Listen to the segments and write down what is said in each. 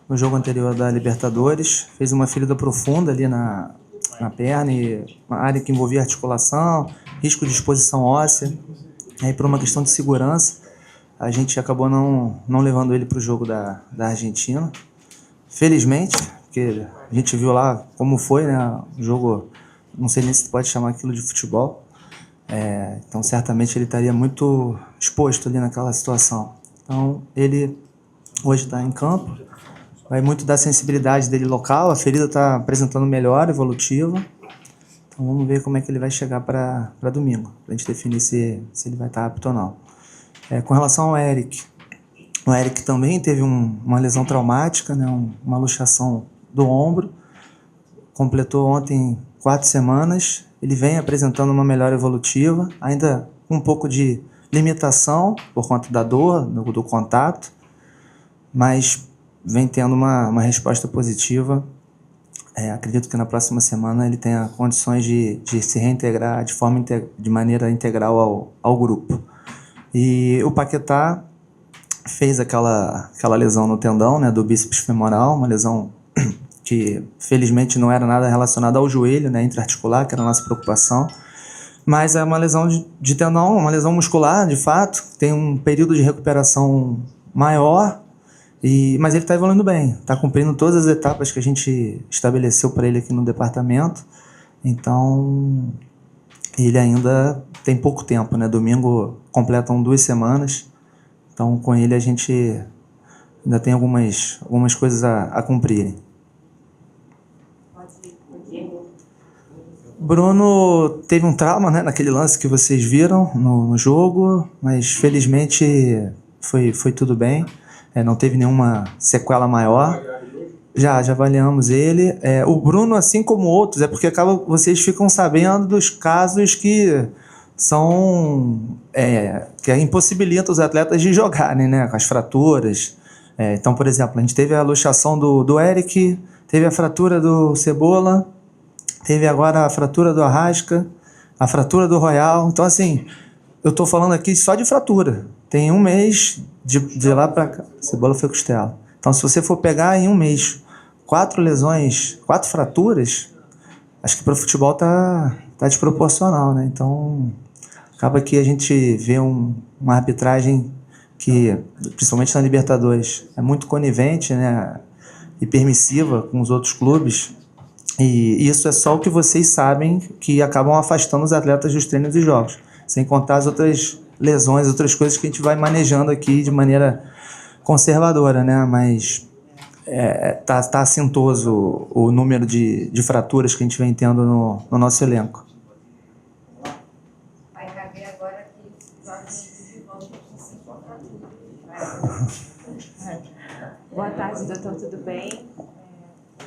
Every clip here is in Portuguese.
No jogo anterior da Libertadores, fez uma ferida profunda ali na perna e uma área que envolvia articulação, risco de exposição óssea. Aí, por uma questão de segurança, a gente acabou não levando ele para o jogo da Argentina. Felizmente, porque a gente viu lá como foi, né? O jogo, não sei nem se pode chamar aquilo de futebol. Então, certamente, ele estaria muito exposto ali naquela situação. Então, ele hoje está em campo. Vai muito da sensibilidade dele local. A ferida está apresentando melhora evolutiva. Então, vamos ver como é que ele vai chegar para domingo, para a gente definir se ele vai estar apto ou não. Com relação ao Eric, o Eric também teve uma lesão traumática, né, uma luxação do ombro. Completou ontem 4 semanas. Ele vem apresentando uma melhora evolutiva, ainda com um pouco de limitação por conta da dor, do contato, mas vem tendo uma resposta positiva. Acredito que na próxima semana ele tenha condições de se reintegrar de maneira integral ao grupo. E o Paquetá fez aquela lesão no tendão, né, do bíceps femoral, uma lesão que felizmente não era nada relacionada ao joelho, né, intraarticular, que era a nossa preocupação, mas é uma lesão de tendão, uma lesão muscular, de fato, tem um período de recuperação maior, mas ele está evoluindo bem, está cumprindo todas as etapas que a gente estabeleceu para ele aqui no departamento. Então, ele ainda tem pouco tempo, né? Domingo completam 2 semanas, então com ele a gente ainda tem algumas coisas a cumprirem. Bruno teve um trauma, né, naquele lance que vocês viram no jogo, mas felizmente foi tudo bem. Não teve nenhuma sequela maior. Já avaliamos ele. O Bruno, assim como outros, porque vocês ficam sabendo dos casos que impossibilitam os atletas de jogarem, né, com as fraturas. Então, por exemplo, a gente teve a luxação do Eric, teve a fratura do Cebola, teve agora a fratura do Arrasca, a fratura do Royal. Então, assim, eu estou falando aqui só de fratura. Tem 1 mês de lá para cá. Cebola foi costela. Então, se você for pegar em 1 mês 4 lesões, 4 fraturas, acho que para o futebol tá desproporcional, né? Então, acaba que a gente vê uma arbitragem que, principalmente na Libertadores, é muito conivente, né? E permissiva com os outros clubes. E isso é só o que vocês sabem, que acabam afastando os atletas dos treinos e jogos, sem contar as outras lesões, outras coisas que a gente vai manejando aqui de maneira conservadora, né? Mas tá assintoso o número de fraturas que a gente vem tendo no nosso elenco. Vai caber agora que jovens de volta aqui sem fratura. Boa tarde, doutor, tudo bem?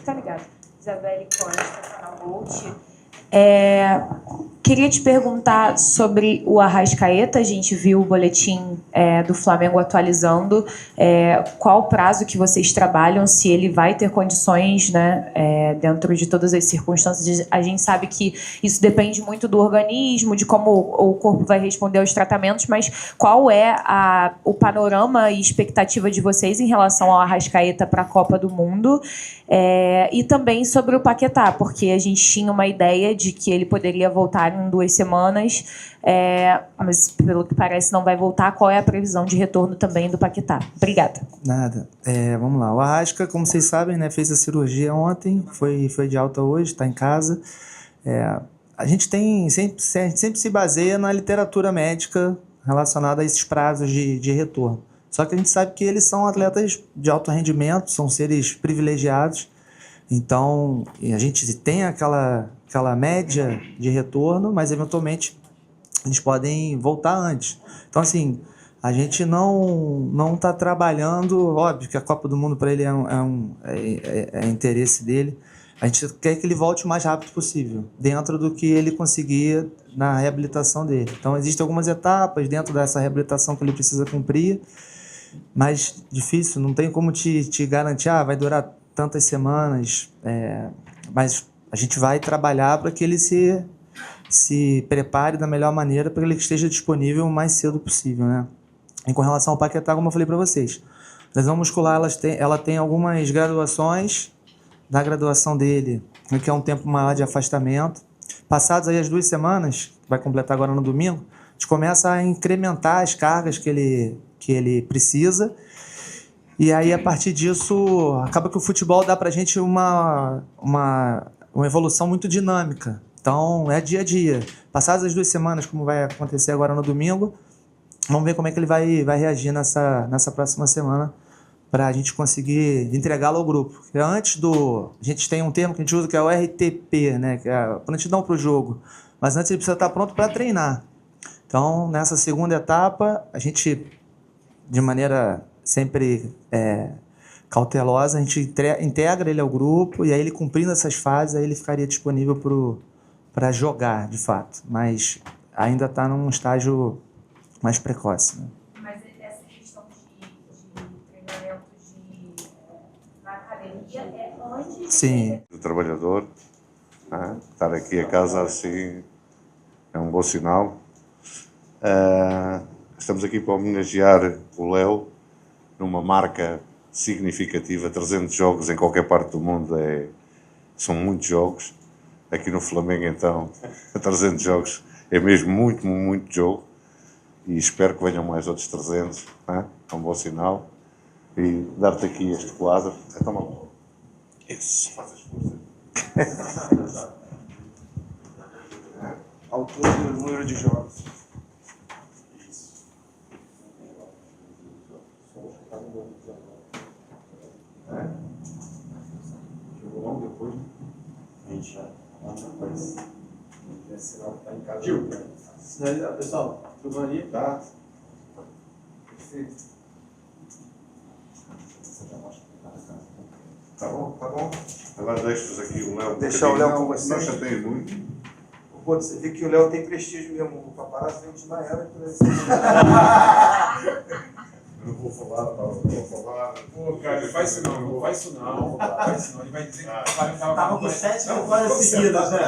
Tá ligado? Isabelle Costa, canal Bolt. Queria te perguntar sobre o Arrascaeta. A gente viu o boletim do Flamengo atualizando. Qual o prazo que vocês trabalham, se ele vai ter condições, né, dentro de todas as circunstâncias. A gente sabe que isso depende muito do organismo, de como o corpo vai responder aos tratamentos, mas qual é o panorama e expectativa de vocês em relação ao Arrascaeta para a Copa do Mundo? E também sobre o Paquetá, porque a gente tinha uma ideia de que ele poderia voltar em 2 semanas, mas pelo que parece não vai voltar. Qual é a previsão de retorno também do Paquetá? Obrigada. Nada. Vamos lá. O Arrasca, como vocês sabem, né, fez a cirurgia ontem, foi de alta hoje, está em casa. A gente sempre se baseia na literatura médica relacionada a esses prazos de retorno. Só que a gente sabe que eles são atletas de alto rendimento, são seres privilegiados. Então, a gente tem aquela média de retorno, mas eventualmente eles podem voltar antes. Então, assim, a gente não está trabalhando, óbvio que a Copa do Mundo para ele é interesse dele. A gente quer que ele volte o mais rápido possível, dentro do que ele conseguir na reabilitação dele. Então, existem algumas etapas dentro dessa reabilitação que ele precisa cumprir, mas difícil, não tem como te garantir, vai durar tantas semanas, mas a gente vai trabalhar para que ele se prepare da melhor maneira para que ele esteja disponível o mais cedo possível, né? E com relação ao Paquetá, como eu falei para vocês, Lesão muscular, ela tem algumas graduações. Da graduação dele, que é um tempo maior de afastamento. Passadas aí as 2 semanas, vai completar agora no domingo, a gente começa a incrementar as cargas que ele precisa. E aí, a partir disso, acaba que o futebol dá pra gente uma evolução muito dinâmica. Então, é dia a dia. Passadas as 2 semanas, como vai acontecer agora no domingo, vamos ver como é que ele vai reagir nessa próxima semana para a gente conseguir entregá-lo ao grupo. A gente tem um termo que a gente usa que é o RTP, né? Que é a prontidão para o jogo. Mas antes ele precisa estar pronto para treinar. Então, nessa segunda etapa, a gente, de maneira sempre cautelosa, a gente integra ele ao grupo e aí ele cumprindo essas fases, aí ele ficaria disponível para jogar, de fato. Mas ainda está num estágio mais precoce, né? Mas essa questão de treinamento na academia é antes... Sim. Do trabalhador, né? Estar aqui a casa assim é um bom sinal. Estamos aqui para homenagear o Léo numa marca significativa. 300 jogos em qualquer parte do mundo são muitos jogos. Aqui no Flamengo, então, 300 jogos é mesmo muito, muito jogo. E espero que venham mais outros 300, né? É um bom sinal. E dar-te aqui este quadro. Toma. Isso. Faz as forças. Autor do número de jogos. Isso. Jogou logo depois, né? A gente já depois. Esse sinal que tá em casa. Gil, sinaliza, pessoal, jogou ali? Tá. Perfeito. Tá bom, tá bom. Agora deixa-vos aqui o Léo. Deixar o Léo com vocês. Não chateias muito. Pô, você vê que o Léo tem prestígio mesmo. O paparazzo vem de Miami. Não vou falar, não vou falar. Pô, cara, não faz isso não, não faz isso não. Faz isso não, ele vai dizer que Tava com 7 vitórias seguidas, né?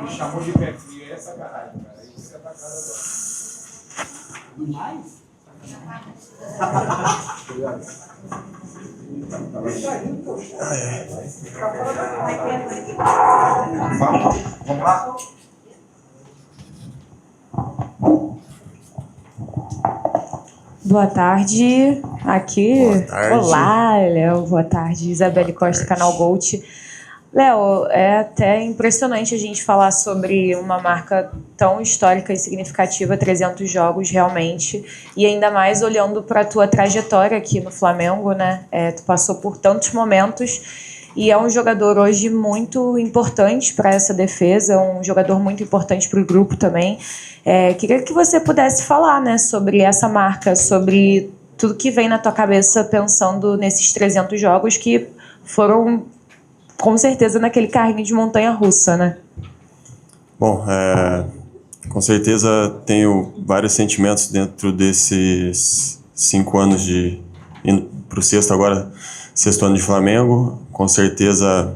Me chamou de pé frio, aí é sacanagem, cara. Aí você tá cara agora. Do mais? Vamos lá? Boa tarde, aqui. Boa tarde. Olá, Léo. Boa tarde, Isabelle Costa, Canal Gold. Léo, é até impressionante a gente falar sobre uma marca tão histórica e significativa, 300 jogos realmente, e ainda mais olhando para a tua trajetória aqui no Flamengo, né? Tu passou por tantos momentos e é um jogador hoje muito importante para essa defesa, um jogador muito importante para o grupo também. Queria que você pudesse falar, né, sobre essa marca, sobre tudo que vem na tua cabeça pensando nesses 300 jogos que foram, com certeza, naquele carrinho de montanha-russa, né? Bom, com certeza tenho vários sentimentos dentro desses 5 anos de indo para o sexto ano de Flamengo. Com certeza,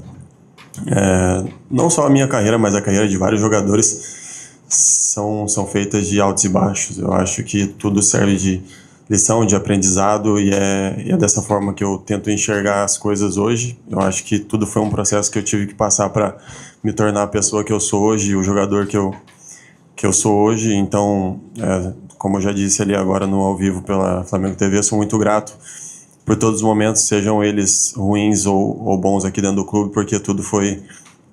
não só a minha carreira, mas a carreira de vários jogadores são feitas de altos e baixos. Eu acho que tudo serve de lição, de aprendizado, e é dessa forma que eu tento enxergar as coisas hoje. Eu acho que tudo foi um processo que eu tive que passar para me tornar a pessoa que eu sou hoje, o jogador que eu sou hoje. Então, como eu já disse ali agora no ao vivo pela Flamengo TV, eu sou muito grato por todos os momentos, sejam eles ruins ou bons aqui dentro do clube, porque tudo foi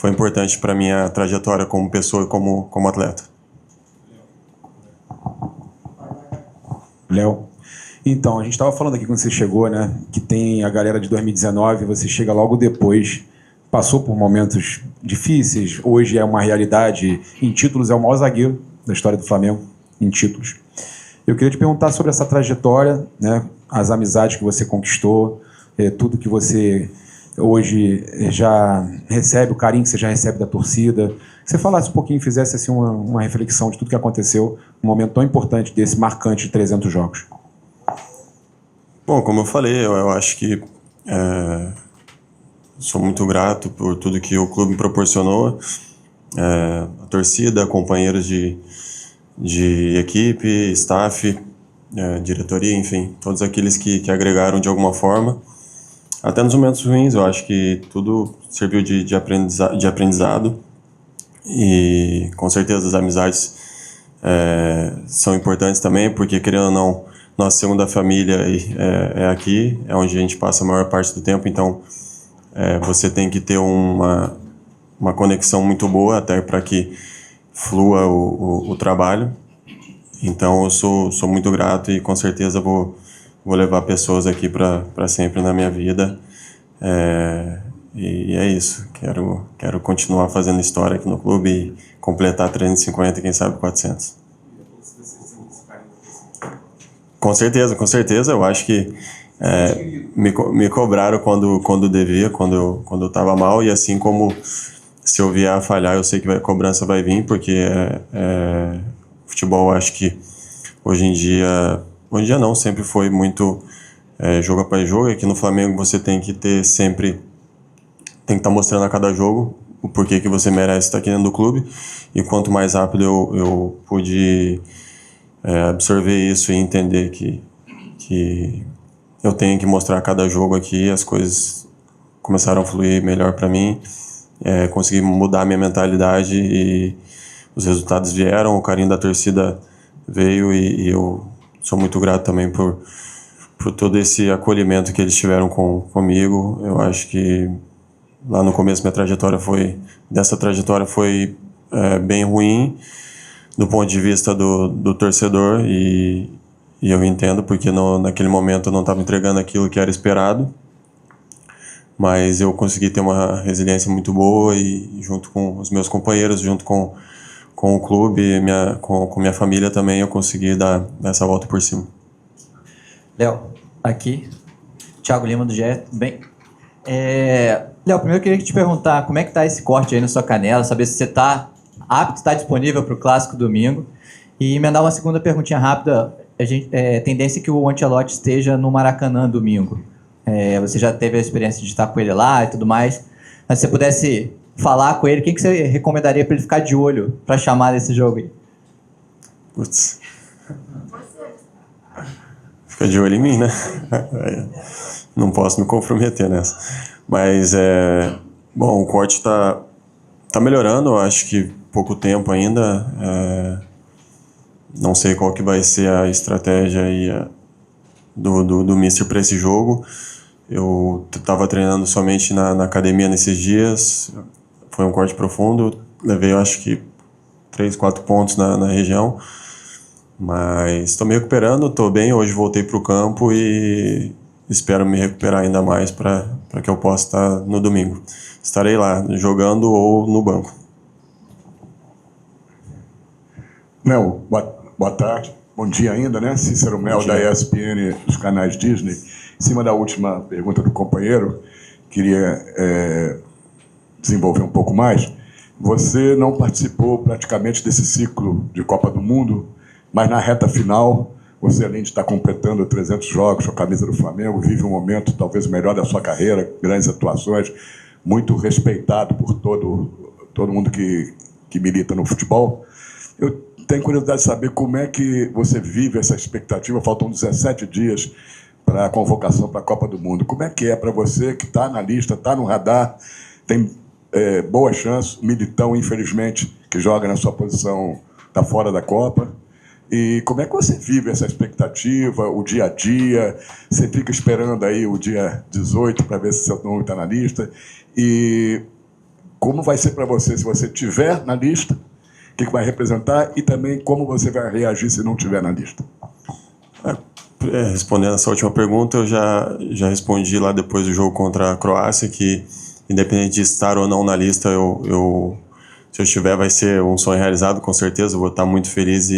importante para minha trajetória como pessoa e como atleta. Léo, então, a gente estava falando aqui quando você chegou, né, que tem a galera de 2019, você chega logo depois, passou por momentos difíceis, hoje é uma realidade, em títulos é o maior zagueiro da história do Flamengo, em títulos. Eu queria te perguntar sobre essa trajetória, né, as amizades que você conquistou, tudo que você hoje já recebe, o carinho que você já recebe da torcida. Que você falasse um pouquinho, fizesse assim uma reflexão de tudo que aconteceu num momento tão importante desse, marcante de 300 jogos. Bom, como eu falei, eu acho que sou muito grato por tudo que o clube me proporcionou, a torcida, companheiros de equipe, staff, diretoria, enfim, todos aqueles que agregaram de alguma forma. Até nos momentos ruins, eu acho que tudo serviu de aprendizado. E com certeza as amizades são importantes também, porque querendo ou não, nossa segunda família é aqui, é onde a gente passa a maior parte do tempo, então você tem que ter uma conexão muito boa até para que flua o trabalho. Então eu sou muito grato e com certeza vou levar pessoas aqui para sempre na minha vida. E é isso. Quero continuar fazendo história aqui no clube e completar 350 e quem sabe 400. Com certeza. Eu acho que me cobraram quando devia, quando eu estava mal, e assim como se eu vier a falhar, eu sei que a cobrança vai vir, porque futebol, acho que hoje em dia não, sempre foi muito jogo após jogo. Aqui no Flamengo você tem que estar mostrando a cada jogo o porquê que você merece estar aqui dentro do clube, e quanto mais rápido eu pude absorver isso e entender que eu tenho que mostrar a cada jogo aqui, as coisas começaram a fluir melhor para mim, consegui mudar a minha mentalidade e os resultados vieram, o carinho da torcida veio e eu sou muito grato também por todo esse acolhimento que eles tiveram comigo. Eu acho que lá no começo minha trajetória foi bem ruim do ponto de vista do torcedor, e eu entendo, porque naquele momento eu não estava entregando aquilo que era esperado, mas eu consegui ter uma resiliência muito boa e junto com os meus companheiros, junto com o clube, com minha família também, eu consegui dar essa volta por cima. Léo, aqui, Thiago Lima do GE, tudo bem? Léo, primeiro eu queria te perguntar como é que tá esse corte aí na sua canela, saber se você tá apto, está disponível para o Clássico domingo, e emendar uma segunda perguntinha rápida. Tendência que o Ancelotti esteja no Maracanã domingo. Você já teve a experiência de estar com ele lá e tudo mais, mas se você pudesse falar com ele, quem que você recomendaria para ele ficar de olho para chamar desse jogo aí? Putz. Fica de olho em mim, né? Não posso me comprometer nessa. Mas, bom, o corte tá melhorando, eu acho que pouco tempo ainda. Não sei qual que vai ser a estratégia aí do Mister para esse jogo. Eu estava treinando somente na academia nesses dias, foi um corte profundo, levei, eu acho que 3, 4 pontos na região, mas estou me recuperando, estou bem. Hoje voltei para o campo e espero me recuperar ainda mais para que eu possa estar no domingo. Estarei lá, jogando ou no banco. Mel, boa tarde. Bom dia ainda, né? Cícero Mel, da ESPN, dos canais Disney. Em cima da última pergunta do companheiro, queria desenvolver um pouco mais. Você não participou praticamente desse ciclo de Copa do Mundo, mas na reta final, você, além de estar completando 300 jogos com a camisa do Flamengo, vive um momento talvez o melhor da sua carreira, grandes atuações, muito respeitado por todo mundo que milita no futebol. Eu tenho curiosidade de saber como é que você vive essa expectativa. Faltam 17 dias para a convocação para a Copa do Mundo. Como é que é para você, que está na lista, está no radar, tem boa chance, o Militão, infelizmente, que joga na sua posição, está fora da Copa. E como é que você vive essa expectativa, o dia a dia? Você fica esperando aí o dia 18 para ver se seu nome está na lista? E como vai ser para você se você estiver na lista? O que vai representar? E também como você vai reagir se não estiver na lista? Respondendo essa última pergunta, eu já respondi lá depois do jogo contra a Croácia que, independente de estar ou não na lista, se eu estiver, vai ser um sonho realizado, com certeza. Eu vou estar muito feliz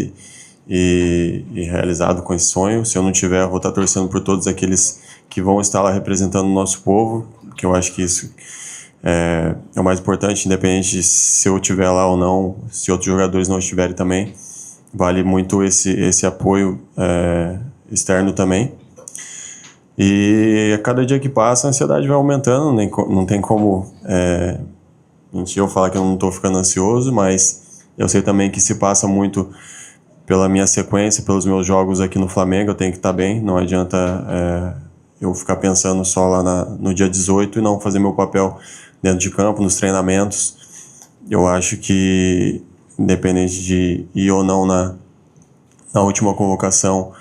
e realizado com esse sonho. Se eu não tiver, eu vou estar torcendo por todos aqueles que vão estar lá representando o nosso povo, que eu acho que isso é o mais importante, independente de se eu estiver lá ou não, se outros jogadores não estiverem também. Vale muito esse apoio externo também. E a cada dia que passa, a ansiedade vai aumentando, não tem como mentir ou falar que eu não estou ficando ansioso, mas eu sei também que se passa muito pela minha sequência, pelos meus jogos aqui no Flamengo, eu tenho que estar bem. Não adianta eu ficar pensando só lá no dia 18 e não fazer meu papel dentro de campo, nos treinamentos. Eu acho que, independente de ir ou não na última convocação,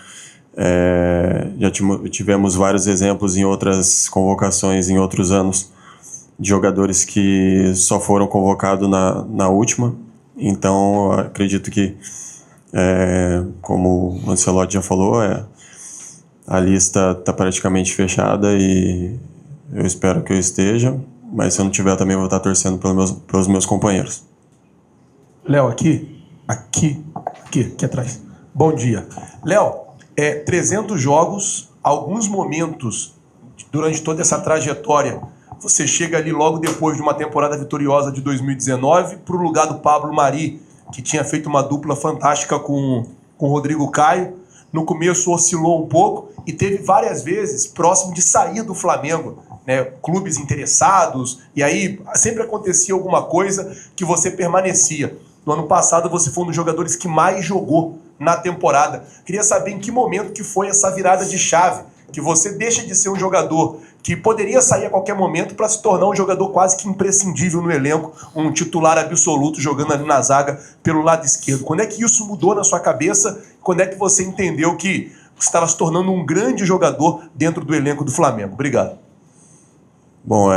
já tivemos vários exemplos em outras convocações, em outros anos, de jogadores que só foram convocados na última. Então, eu acredito que, como o Ancelotti já falou, a lista está praticamente fechada e eu espero que eu esteja, mas se eu não tiver, também vou estar torcendo pelos meus companheiros. Léo, aqui atrás. Bom dia. Léo, 300 jogos, alguns momentos durante toda essa trajetória, você chega ali logo depois de uma temporada vitoriosa de 2019 para o lugar do Pablo Mari, que tinha feito uma dupla fantástica com o Rodrigo Caio. No começo oscilou um pouco e teve várias vezes próximo de sair do Flamengo, né? Clubes interessados, e aí sempre acontecia alguma coisa que você permanecia. No ano passado você foi um dos jogadores que mais jogou na temporada. Queria saber em que momento que foi essa virada de chave, que você deixa de ser um jogador que poderia sair a qualquer momento para se tornar um jogador quase que imprescindível no elenco, um titular absoluto jogando ali na zaga pelo lado esquerdo. Quando é que isso mudou na sua cabeça? Quando é que você entendeu que você estava se tornando um grande jogador dentro do elenco do Flamengo? Obrigado. Bom,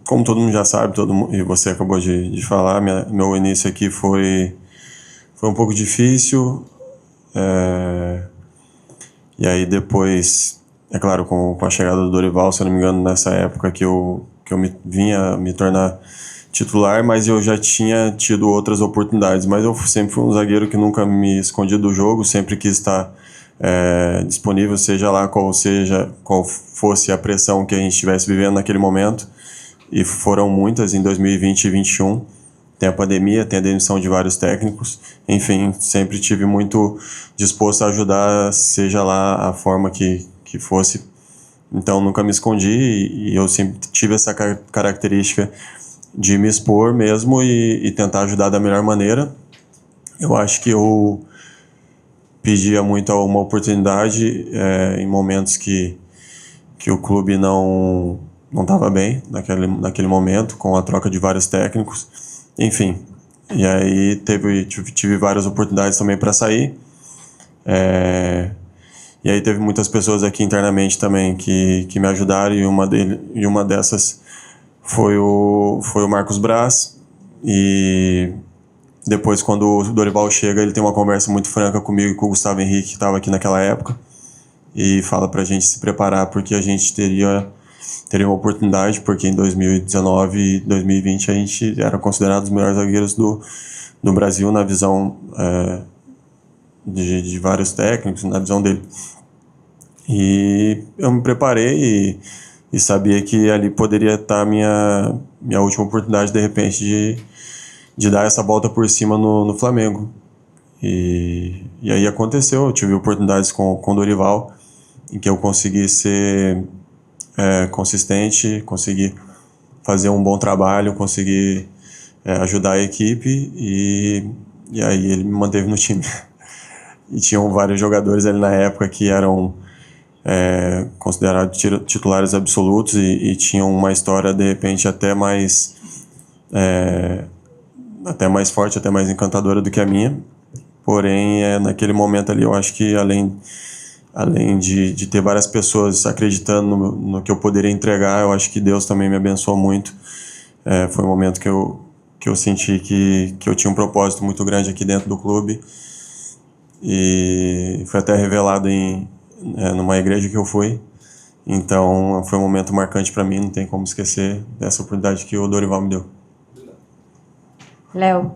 como todo mundo já sabe, e você acabou de falar, meu início aqui foi um pouco difícil. E aí depois, é claro, com a chegada do Dorival, se eu não me engano, nessa época que eu vinha me tornar titular, mas eu já tinha tido outras oportunidades. Mas eu sempre fui um zagueiro que nunca me escondi do jogo, sempre quis estar disponível, seja lá qual fosse a pressão que a gente estivesse vivendo naquele momento. E foram muitas em 2020 e 2021. Tem a pandemia, tem a demissão de vários técnicos. Enfim, sempre tive muito disposto a ajudar, seja lá a forma que fosse. Então, nunca me escondi e eu sempre tive essa característica de me expor mesmo e tentar ajudar da melhor maneira. Eu acho que eu pedia muito uma oportunidade em momentos que o clube não estava bem naquele momento, com a troca de vários técnicos. Enfim, e aí tive várias oportunidades também para sair. E aí teve muitas pessoas aqui internamente também que me ajudaram, e uma dessas foi o Marcos Braz. E depois, quando o Dorival chega, ele tem uma conversa muito franca comigo e com o Gustavo Henrique, que estava aqui naquela época, e fala para a gente se preparar, porque a gente teria uma oportunidade, porque em 2019 e 2020 a gente era considerado os melhores zagueiros do Brasil, na visão de vários técnicos, na visão dele. E eu me preparei e sabia que ali poderia estar a minha última oportunidade, de repente, de dar essa volta por cima no Flamengo. E aí aconteceu, eu tive oportunidades com o Dorival, em que eu consegui ser consistente, consegui fazer um bom trabalho, consegui ajudar a equipe, e aí ele me manteve no time. E tinham vários jogadores ali na época que eram considerados titulares absolutos e tinham uma história, de repente, até mais forte, até mais encantadora do que a minha. Porém, naquele momento ali, eu acho que além de ter várias pessoas acreditando no que eu poderia entregar, eu acho que Deus também me abençoou muito. Foi um momento que eu senti que eu tinha um propósito muito grande aqui dentro do clube, e foi até revelado numa igreja que eu fui. Então foi um momento marcante para mim, não tem como esquecer dessa oportunidade que o Dorival me deu. Léo,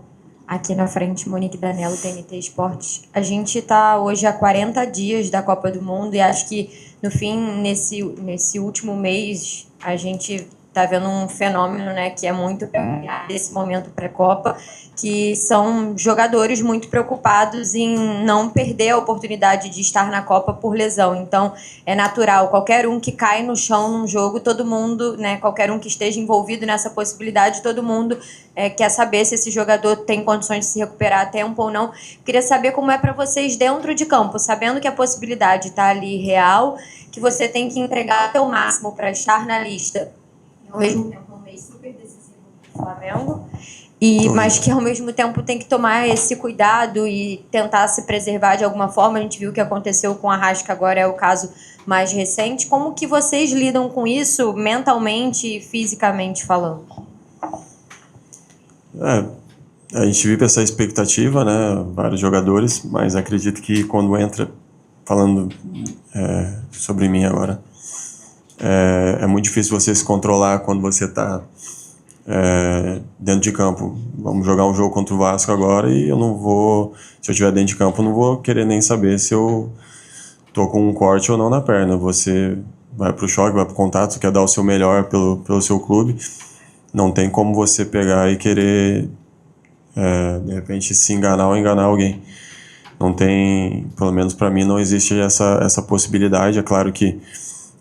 aqui na frente, Monique Danello, TNT Esportes. A gente está hoje há 40 dias da Copa do Mundo e acho que, no fim, nesse último mês, a gente está vendo um fenômeno, né, que é muito peculiar desse momento pré-Copa, que são jogadores muito preocupados em não perder a oportunidade de estar na Copa por lesão. Então, é natural, qualquer um que cai no chão num jogo, todo mundo, né, qualquer um que esteja envolvido nessa possibilidade, todo mundo quer saber se esse jogador tem condições de se recuperar a tempo ou não. Queria saber como é para vocês dentro de campo, sabendo que a possibilidade está ali real, que você tem que entregar o seu máximo para estar na lista. Ao mesmo tempo, um mês super decisivo do Flamengo. Mas que ao mesmo tempo tem que tomar esse cuidado e tentar se preservar de alguma forma. A gente viu o que aconteceu com a Arrasca, agora é o caso mais recente. Como que vocês lidam com isso mentalmente e fisicamente falando? A gente vive essa expectativa, né? Vários jogadores, mas acredito que quando entra, falando sobre mim agora, é muito difícil você se controlar quando você está dentro de campo. Vamos jogar um jogo contra o Vasco agora e eu não vou, se eu estiver dentro de campo, eu não vou querer nem saber se eu tô com um corte ou não na perna. Você vai pro choque, vai pro contato, quer dar o seu melhor pelo seu clube. Não tem como você pegar e querer de repente se enganar ou enganar alguém. Não tem, pelo menos para mim, não existe essa possibilidade. É claro que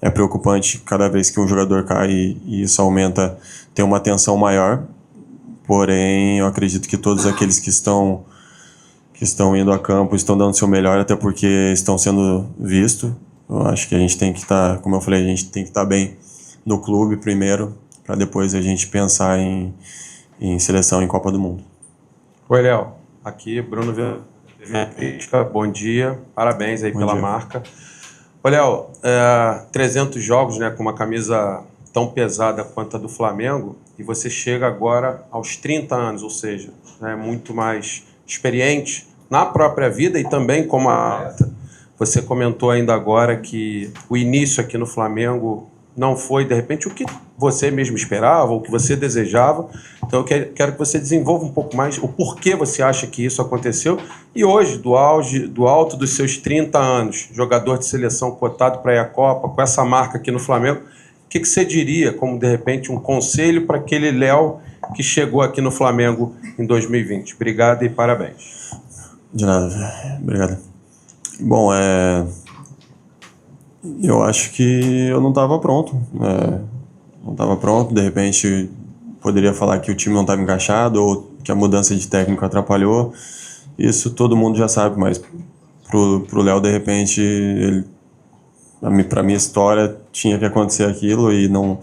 é preocupante cada vez que um jogador cai e isso aumenta, tem uma tensão maior, porém eu acredito que todos aqueles que estão indo a campo estão dando o seu melhor, até porque estão sendo vistos. Eu acho que a gente tem que estar, como eu falei, a gente tem que estar bem no clube primeiro, para depois a gente pensar em seleção em Copa do Mundo. Oi, Léo. Aqui, Bruno Crítica. Bom dia. Parabéns aí pela marca. Ô, Léo, 300 jogos, né, com uma camisa tão pesada quanto a do Flamengo, e você chega agora aos 30 anos, ou seja, muito mais experiente na própria vida e também como atleta. Você comentou ainda agora que o início aqui no Flamengo não foi, de repente, o que você mesmo esperava, ou o que você desejava. Então, eu quero que você desenvolva um pouco mais o porquê você acha que isso aconteceu. E hoje, do alto dos seus 30 anos, jogador de seleção cotado para ir à Copa, com essa marca aqui no Flamengo, o que você diria como, de repente, um conselho para aquele Léo que chegou aqui no Flamengo em 2020? Obrigado e parabéns. De nada, obrigado. Bom, eu acho que eu não estava pronto. Não estava pronto, de repente poderia falar que o time não estava encaixado ou que a mudança de técnico atrapalhou. Isso todo mundo já sabe, mas pro Léo, de repente, para minha história, tinha que acontecer aquilo e não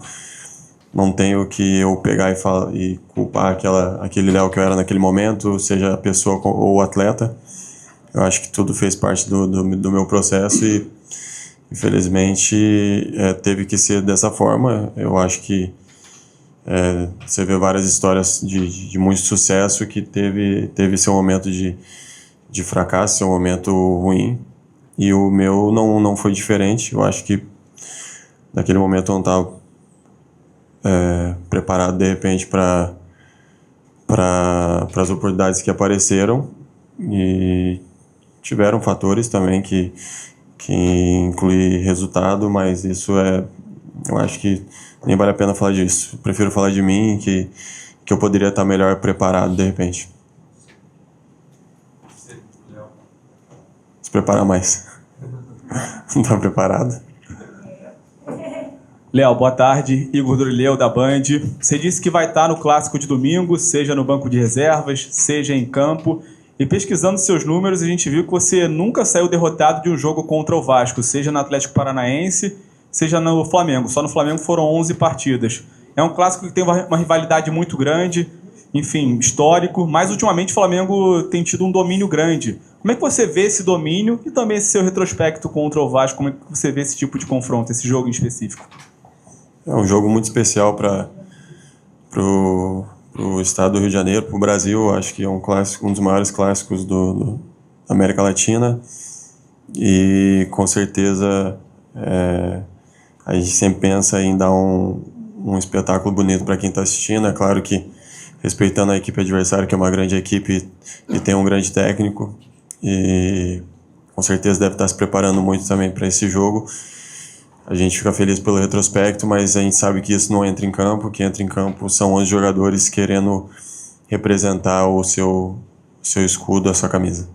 tenho que eu pegar e culpar aquele Léo que eu era naquele momento, seja a pessoa ou o atleta. Eu acho que tudo fez parte do meu processo e, infelizmente, teve que ser dessa forma. Eu acho que você vê várias histórias de muito sucesso que teve seu momento de fracasso, seu momento ruim. E o meu não foi diferente. Eu acho que naquele momento eu não estava preparado, de repente, para as oportunidades que apareceram. E tiveram fatores também que inclui resultado, mas isso eu acho que nem vale a pena falar disso. Eu prefiro falar de mim, que eu poderia estar melhor preparado de repente. Se preparar mais. Não está preparado? Léo, boa tarde. Igor Durileu, da Band. Você disse que vai estar no Clássico de domingo, seja no banco de reservas, seja em campo. E pesquisando seus números, a gente viu que você nunca saiu derrotado de um jogo contra o Vasco, seja no Atlético Paranaense, seja no Flamengo. Só no Flamengo foram 11 partidas. É um clássico que tem uma rivalidade muito grande, enfim, histórico, mas ultimamente o Flamengo tem tido um domínio grande. Como é que você vê esse domínio e também esse seu retrospecto contra o Vasco? Como é que você vê esse tipo de confronto, esse jogo em específico? É um jogo muito especial para o estado do Rio de Janeiro, para o Brasil. Acho que é um clássico, um dos maiores clássicos da América Latina. E com certeza a gente sempre pensa em dar um espetáculo bonito para quem está assistindo. É claro que respeitando a equipe adversária, que é uma grande equipe e tem um grande técnico. E com certeza deve estar se preparando muito também para esse jogo. A gente fica feliz pelo retrospecto, mas a gente sabe que isso não entra em campo. O que entra em campo são os jogadores querendo representar o seu escudo, a sua camisa.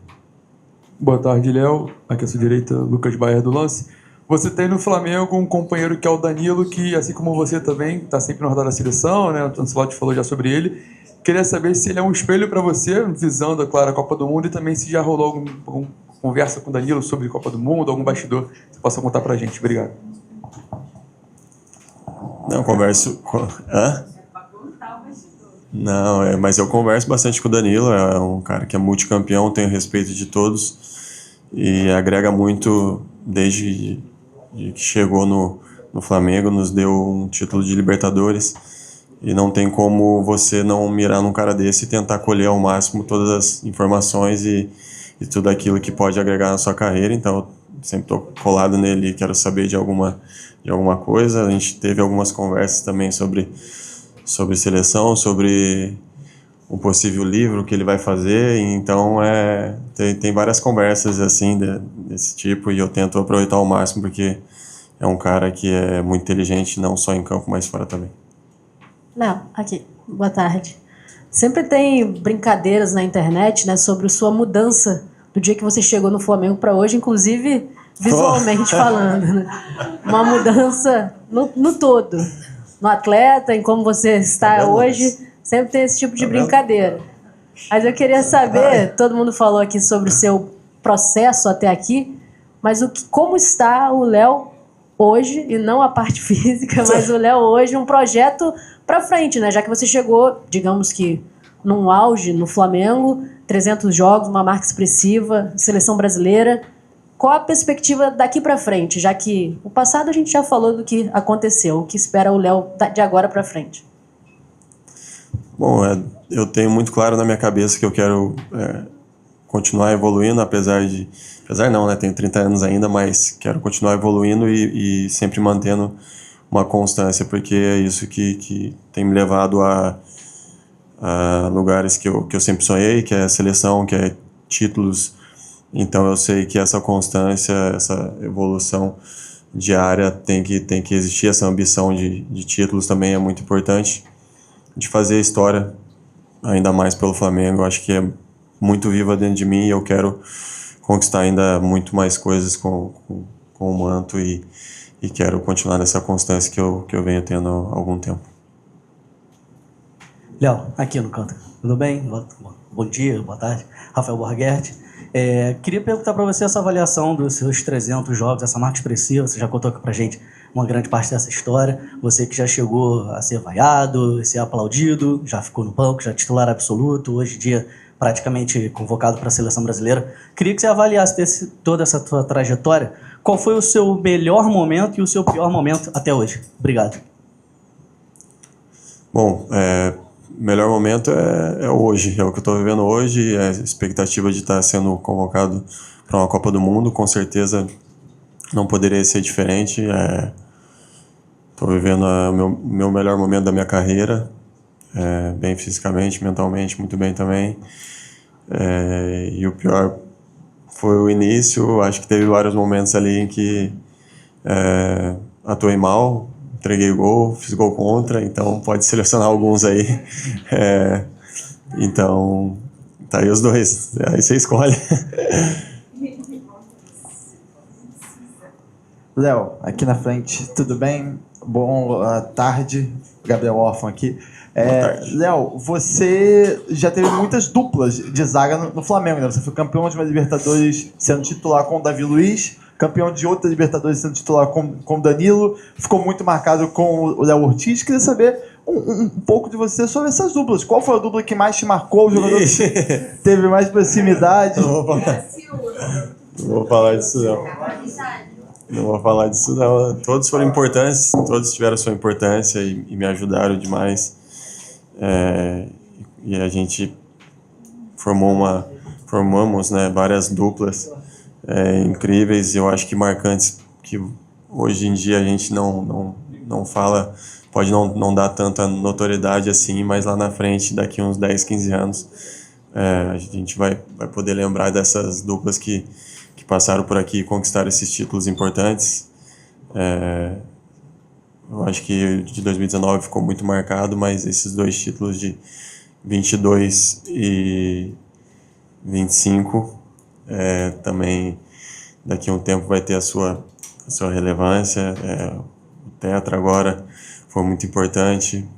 Boa tarde, Léo. Aqui à sua direita, Lucas Baer do Lance. Você tem no Flamengo um companheiro que é o Danilo, que, assim como você também, está sempre no radar da seleção, né? O Ancelotti falou já sobre ele. Queria saber se ele é um espelho para você, visando, claro, a Copa do Mundo, e também se já rolou alguma conversa com o Danilo sobre Copa do Mundo, algum bastidor que você possa contar para a gente. Obrigado. Não, converso... Hã? Não, mas eu converso bastante com o Danilo, é um cara que é multicampeão, tem o respeito de todos e agrega muito desde que chegou no Flamengo, nos deu um título de Libertadores e não tem como você não mirar num cara desse e tentar colher ao máximo todas as informações e tudo aquilo que pode agregar na sua carreira. Então eu sempre estou colado nele e quero saber de alguma coisa. A gente teve algumas conversas também sobre seleção, sobre um possível livro que ele vai fazer, então tem várias conversas assim desse tipo e eu tento aproveitar ao máximo porque é um cara que é muito inteligente, não só em campo, mas fora também. Léo, aqui, boa tarde. Sempre tem brincadeiras na internet, né, sobre sua mudança do dia que você chegou no Flamengo para hoje, inclusive visualmente falando, né? Uma mudança no todo. No atleta, em como você está hoje, sempre tem esse tipo de brincadeira. Mas eu queria saber, todo mundo falou aqui sobre o seu processo até aqui, mas como está o Léo hoje, e não a parte física, mas o Léo hoje, um projeto para frente, né? Já que você chegou, digamos que, num auge no Flamengo, 300 jogos, uma marca expressiva, seleção brasileira. Qual a perspectiva daqui para frente, já que o passado a gente já falou do que aconteceu, o que espera o Léo de agora para frente? Bom, eu tenho muito claro na minha cabeça que eu quero continuar evoluindo, apesar não, né, tenho 30 anos ainda, mas quero continuar evoluindo e sempre mantendo uma constância, porque é isso que tem me levado a lugares que eu sempre sonhei, que é a seleção, que é títulos. Então eu sei que essa constância, essa evolução diária tem que existir, essa ambição de títulos também é muito importante, de fazer história, ainda mais pelo Flamengo. Eu acho que é muito viva dentro de mim e eu quero conquistar ainda muito mais coisas com o manto e quero continuar nessa constância que eu venho tendo há algum tempo. Léo, aqui no canto, tudo bem? Bom dia, boa tarde. Rafael Borghetti. Queria perguntar para você essa avaliação dos seus 300 jogos, essa marca expressiva. Você já contou aqui pra gente uma grande parte dessa história. Você que já chegou a ser vaiado, ser aplaudido, já ficou no banco, já titular absoluto, hoje em dia praticamente convocado para a seleção brasileira. Queria que você avaliasse toda essa sua trajetória. Qual foi o seu melhor momento e o seu pior momento até hoje? Obrigado. Bom, melhor momento é hoje, é o que eu estou vivendo hoje, a expectativa de estar sendo convocado para uma Copa do Mundo, com certeza não poderia ser diferente. Estou vivendo o meu melhor momento da minha carreira, bem fisicamente, mentalmente, muito bem também. E o pior foi o início. Acho que teve vários momentos ali em que atuei mal, entreguei gol, fiz gol contra, então pode selecionar alguns aí. Então, tá aí os dois, aí você escolhe. Léo, aqui na frente, tudo bem? Boa tarde, Gabriel Órfão aqui. Léo, você já teve muitas duplas de zaga no Flamengo, né? Você foi campeão de uma Libertadores sendo titular com o Davi Luiz, campeão de outra Libertadores sendo titular com o Danilo, ficou muito marcado com o Léo Ortiz. Queria saber um pouco de você sobre essas duplas. Qual foi a dupla que mais te marcou, o jogador que teve mais proximidade? Não vou falar disso não. Não vou falar disso não. Todos foram importantes, todos tiveram sua importância e me ajudaram demais. E a gente formamos, né, várias duplas incríveis, eu acho que marcantes, que hoje em dia a gente não fala, pode não dar tanta notoriedade assim, mas lá na frente, daqui uns 10, 15 anos, a gente vai poder lembrar dessas duplas que passaram por aqui e conquistaram esses títulos importantes. Eu acho que de 2019 ficou muito marcado, mas esses 2 títulos de 22 e 25 também daqui a um tempo vai ter a sua relevância. O Tetra agora foi muito importante.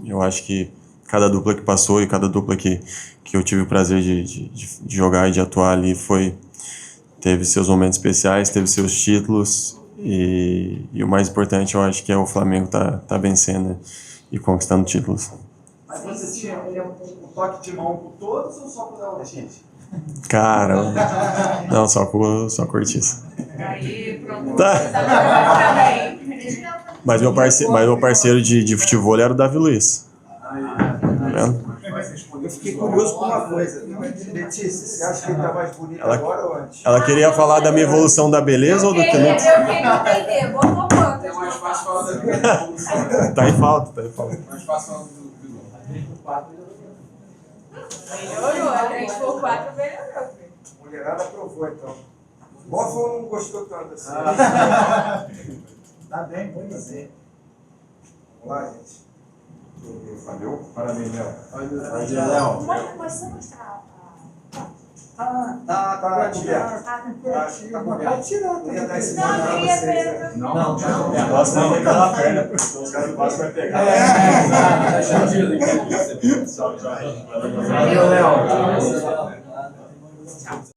Eu acho que cada dupla que passou e cada dupla que eu tive o prazer de jogar e de atuar ali teve seus momentos especiais, teve seus títulos e o mais importante eu acho que é o Flamengo tá vencendo e conquistando títulos. Mas você tinha um toque de mão com todos ou só com o Léo? Gente? Cara, não, só cortiça. Aí, pronto. Tá. Mas meu parceiro de futebol era o Davi Luiz. Tá vendo? Eu fiquei curioso com uma coisa. Letícia, você acha que ele tá mais bonito agora ou antes? Ela queria falar da minha evolução da beleza ou do talento? Eu queria entender. Botou quanto? É mais fácil falar da evolução. Tá em falta. Mais fácil falar do Melhorou. A 3x4 melhorou. Mulherada aprovou, então. Bofo não gostou tanto assim. Tá bem, pode fazer. Vamos lá, gente. Valeu. Parabéns, Léo. Parabéns, Léo. Você mostrar. Tá, tia. Pode tirar. Não ia dar esse nome pra vocês. Não. A nossa não vai pela perna, então os caras do Vasco vai pegar. Valeu,